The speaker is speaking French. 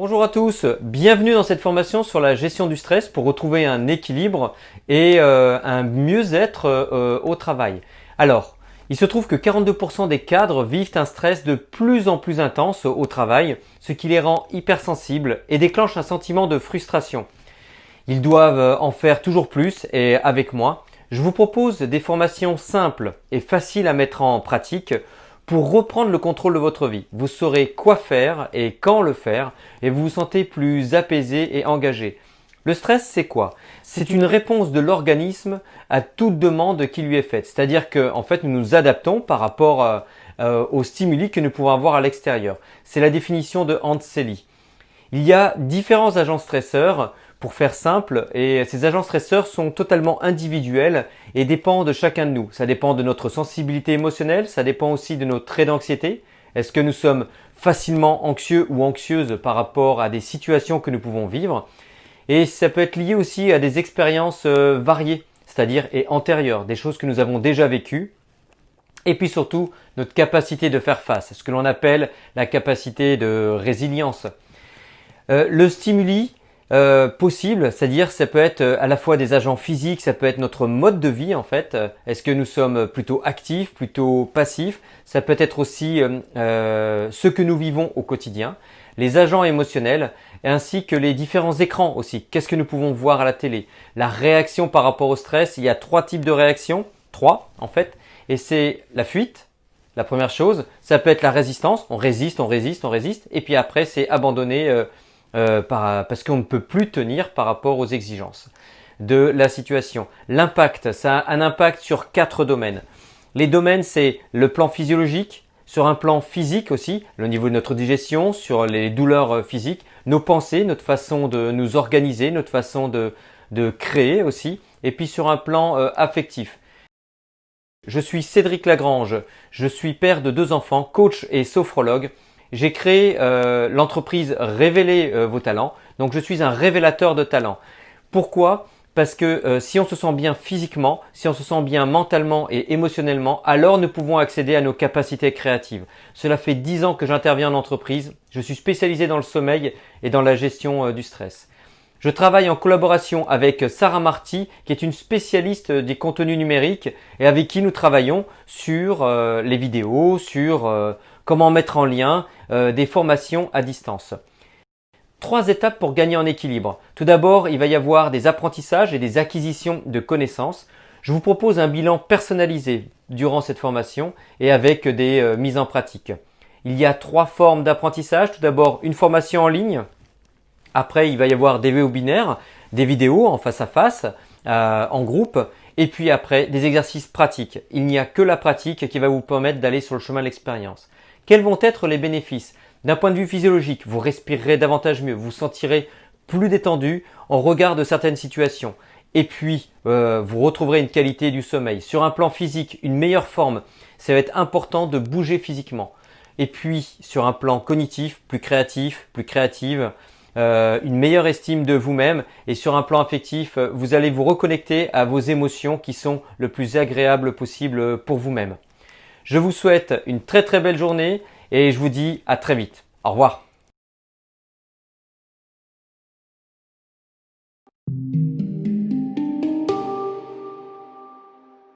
Bonjour à tous, bienvenue dans cette formation sur la gestion du stress pour retrouver un équilibre et un mieux-être au travail. Alors, il se trouve que 42% des cadres vivent un stress de plus en plus intense au travail, ce qui les rend hypersensibles et déclenche un sentiment de frustration. Ils doivent en faire toujours plus et avec moi, je vous propose des formations simples et faciles à mettre en pratique pour reprendre le contrôle de votre vie. Vous saurez quoi faire et quand le faire et vous vous sentez plus apaisé et engagé. Le stress, c'est quoi? C'est une réponse de l'organisme à toute demande qui lui est faite. C'est-à-dire qu'en fait, nous nous adaptons par rapport aux stimuli que nous pouvons avoir à l'extérieur. C'est la définition de Hans Selye. Il y a différents agents stresseurs, pour faire simple, et ces agents stresseurs sont totalement individuels et dépendent de chacun de nous. Ça dépend de notre sensibilité émotionnelle, ça dépend aussi de nos traits d'anxiété. Est-ce que nous sommes facilement anxieux ou anxieuses par rapport à des situations que nous pouvons vivre? Et ça peut être lié aussi à des expériences variées, c'est-à-dire et antérieures, des choses que nous avons déjà vécues. Et puis surtout, notre capacité de faire face, ce que l'on appelle la capacité de résilience. Le stimuli possible, c'est-à-dire ça peut être à la fois des agents physiques, ça peut être notre mode de vie en fait. Est-ce que nous sommes plutôt actifs, plutôt passifs? Ça peut être aussi ce que nous vivons au quotidien, les agents émotionnels ainsi que les différents écrans aussi. Qu'est-ce que nous pouvons voir à la télé? La réaction par rapport au stress, il y a 3 types de réactions, 3 en fait, et c'est la fuite. La première chose, ça peut être la résistance, on résiste, et puis après c'est abandonner parce qu'on ne peut plus tenir par rapport aux exigences de la situation. L'impact, ça a un impact sur 4 domaines. Les domaines, c'est le plan physiologique, sur un plan physique aussi, le niveau de notre digestion, sur les douleurs physiques, nos pensées, notre façon de nous organiser, notre façon de créer aussi, et puis sur un plan affectif. Je suis Cédric Lagrange, je suis père de 2 enfants, coach et sophrologue. J'ai créé l'entreprise Révéler vos talents. Donc je suis un révélateur de talents. Pourquoi? Parce que si on se sent bien physiquement, si on se sent bien mentalement et émotionnellement, alors nous pouvons accéder à nos capacités créatives. Cela fait 10 ans que j'interviens en entreprise. Je suis spécialisé dans le sommeil et dans la gestion du stress. Je travaille en collaboration avec Sarah Marty, qui est une spécialiste des contenus numériques et avec qui nous travaillons sur les vidéos, sur comment mettre en lien des formations à distance. 3 étapes pour gagner en équilibre. Tout d'abord, il va y avoir des apprentissages et des acquisitions de connaissances. Je vous propose un bilan personnalisé durant cette formation et avec des mises en pratique. Il y a 3 formes d'apprentissage. Tout d'abord, une formation en ligne. Après, il va y avoir des webinaires, des vidéos en face à face, en groupe. Et puis après, des exercices pratiques. Il n'y a que la pratique qui va vous permettre d'aller sur le chemin de l'expérience. Quels vont être les bénéfices? D'un point de vue physiologique, vous respirerez davantage mieux, vous sentirez plus détendu en regard de certaines situations. Et puis, vous retrouverez une qualité du sommeil. Sur un plan physique, une meilleure forme. Ça va être important de bouger physiquement. Et puis, sur un plan cognitif, plus créatif, plus créative, une meilleure estime de vous-même, et sur un plan affectif, vous allez vous reconnecter à vos émotions qui sont le plus agréables possible pour vous-même. Je vous souhaite une très très belle journée et je vous dis à très vite. Au revoir.